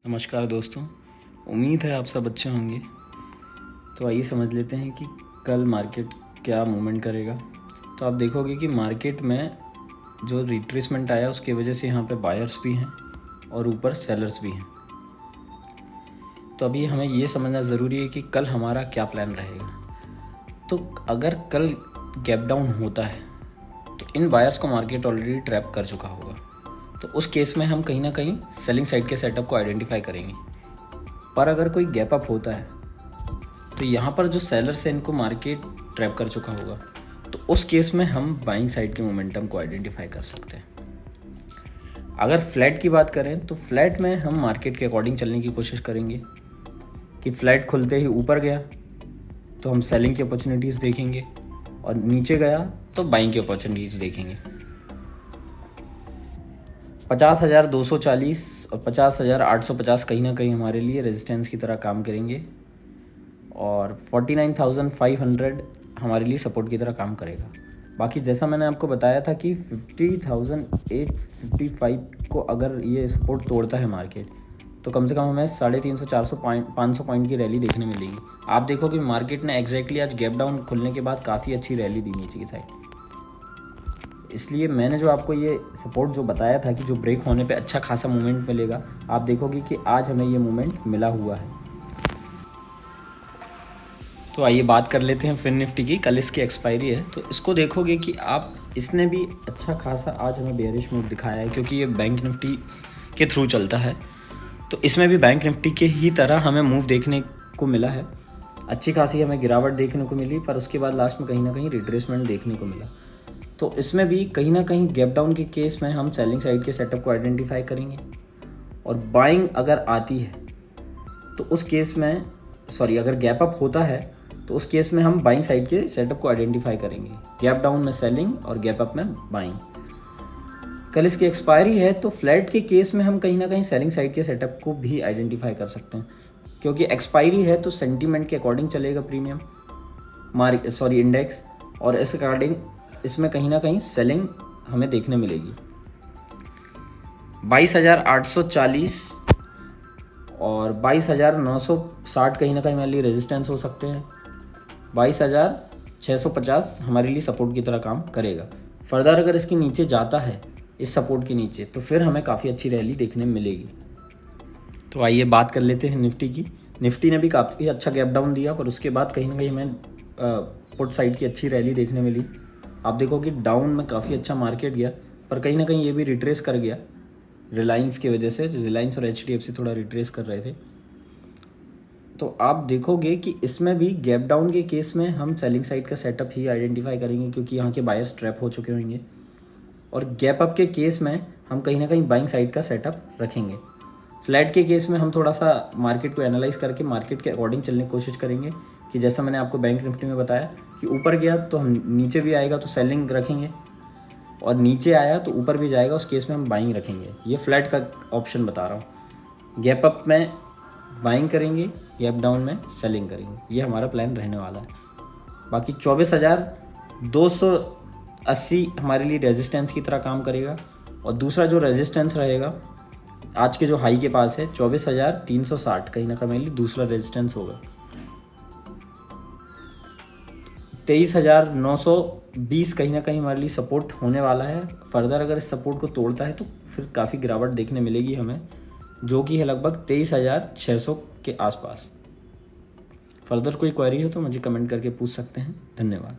नमस्कार दोस्तों, उम्मीद है आप सब अच्छे होंगे। तो आइए समझ लेते हैं कि कल मार्केट क्या मूवमेंट करेगा। तो आप देखोगे कि मार्केट में जो रिट्रेसमेंट आया उसकी वजह से यहाँ पे बायर्स भी हैं और ऊपर सेलर्स भी हैं। तो अभी हमें ये समझना ज़रूरी है कि कल हमारा क्या प्लान रहेगा। तो अगर कल गैप डाउन होता है तो इन बायर्स को मार्केट ऑलरेडी ट्रैप कर चुका होगा। तो उस केस में हम कहीं ना कहीं सेलिंग साइड के सेटअप को आइडेंटिफाई करेंगे। पर अगर कोई गैप अप होता है तो यहाँ पर जो सेलर्स हैं इनको मार्केट ट्रैप कर चुका होगा। तो उस केस में हम बाइंग साइड के मोमेंटम को आइडेंटिफाई कर सकते हैं। अगर फ्लैट की बात करें तो फ्लैट में हम मार्केट के अकॉर्डिंग चलने की कोशिश करेंगे कि फ्लैट खुलते ही ऊपर गया तो हम सेलिंग की अपॉर्चुनिटीज़ देखेंगे और नीचे गया तो बाइंग की अपॉर्चुनिटीज़ देखेंगे। 50,240 और 50,850 कहीं ना कहीं हमारे लिए रेजिस्टेंस की तरह काम करेंगे और 49,500 हमारे लिए सपोर्ट की तरह काम करेगा। बाकी जैसा मैंने आपको बताया था कि 50,855 को अगर ये सपोर्ट तोड़ता है मार्केट तो कम से कम हमें 350, 400 पॉइंट 500 पॉइंट की रैली देखने मिलेगी। आप देखो कि मार्केट ने एग्जैक्टली आज गैप डाउन खुलने के बाद काफ़ी अच्छी रैली दी नीचे की साइड। इसलिए मैंने जो आपको ये सपोर्ट जो बताया था कि जो ब्रेक होने पे अच्छा खासा मूवमेंट मिलेगा, आप देखोगे कि आज हमें ये मूवमेंट मिला हुआ है। तो आइए बात कर लेते हैं फिन निफ्टी की। कल इसकी एक्सपायरी है तो इसको देखोगे कि आप इसने भी अच्छा खासा आज हमें बेयरिश मूव दिखाया है क्योंकि ये बैंक निफ्टी के थ्रू चलता है। तो इसमें भी बैंक निफ्टी के ही तरह हमें मूव देखने को मिला है। अच्छी खासी हमें गिरावट देखने को मिली पर उसके बाद लास्ट में कहीं ना कहीं रिट्रेसमेंट देखने को मिला। तो इसमें भी कहीं ना कहीं गैप डाउन के केस में हम सेलिंग साइड के सेटअप को आइडेंटिफाई करेंगे और बाइंग अगर आती है तो उस केस में अगर गैप अप होता है तो उस केस में हम बाइंग साइड के सेटअप को आइडेंटिफाई करेंगे। गैप डाउन में सेलिंग और गैप अप में बाइंग। कल इसकी एक्सपायरी है तो फ्लैट के केस में हम कहीं ना कहीं सेलिंग साइड के सेटअप को भी आइडेंटिफाई कर सकते हैं क्योंकि एक्सपायरी है तो सेंटीमेंट के अकॉर्डिंग चलेगा प्रीमियम इंडेक्स, और इस अकॉर्डिंग इसमें कहीं ना कहीं सेलिंग हमें देखने मिलेगी। 22,840 और 22,960 कहीं ना कहीं हमारे लिए रेजिस्टेंस हो सकते हैं। 22,650 हमारे लिए सपोर्ट की तरह काम करेगा। फर्दर अगर इसके नीचे जाता है इस सपोर्ट के नीचे तो फिर हमें काफ़ी अच्छी रैली देखने मिलेगी। तो आइए बात कर लेते हैं निफ्टी की। निफ्टी ने भी काफ़ी अच्छा गैप डाउन दिया पर उसके बाद कहीं ना कहीं हमें पुट साइड की अच्छी रैली देखने मिली। आप देखो कि डाउन में काफ़ी अच्छा मार्केट गया पर कहीं ना कहीं ये भी रिट्रेस कर गया रिलायंस की वजह से। रिलायंस और HDFC थोड़ा रिट्रेस कर रहे थे। तो आप देखोगे कि इसमें भी गैप डाउन के केस में हम सेलिंग साइड का सेटअप ही आइडेंटिफाई करेंगे क्योंकि यहाँ के बायर्स ट्रैप हो चुके होंगे, और गैप अप के केस में हम कहीं ना कहीं बाइंग साइड का सेटअप रखेंगे। फ्लैट के केस में हम थोड़ा सा मार्केट को एनालाइज करके मार्केट के अकॉर्डिंग चलने की कोशिश करेंगे कि जैसा मैंने आपको बैंक निफ्टी में बताया कि ऊपर गया तो हम नीचे भी आएगा तो सेलिंग रखेंगे और नीचे आया तो ऊपर भी जाएगा, उस केस में हम बाइंग रखेंगे। ये फ्लैट का ऑप्शन बता रहा हूँ। गैप अप में बाइंग करेंगे, गैप डाउन में सेलिंग करेंगे। ये हमारा प्लान रहने वाला है। बाकी 24,280 हमारे लिए रेजिस्टेंस की तरह काम करेगा और दूसरा जो रेजिस्टेंस रहेगा आज के जो हाई के पास है 24,360 कहीं ना कहीं दूसरा रेजिस्टेंस होगा। 23,920 कहीं ना कहीं हमारे लिए सपोर्ट होने वाला है। फर्दर अगर इस सपोर्ट को तोड़ता है तो फिर काफ़ी गिरावट देखने मिलेगी हमें, जो कि है लगभग 23,600 के आसपास। फर्दर कोई क्वेरी हो तो मुझे कमेंट करके पूछ सकते हैं। धन्यवाद।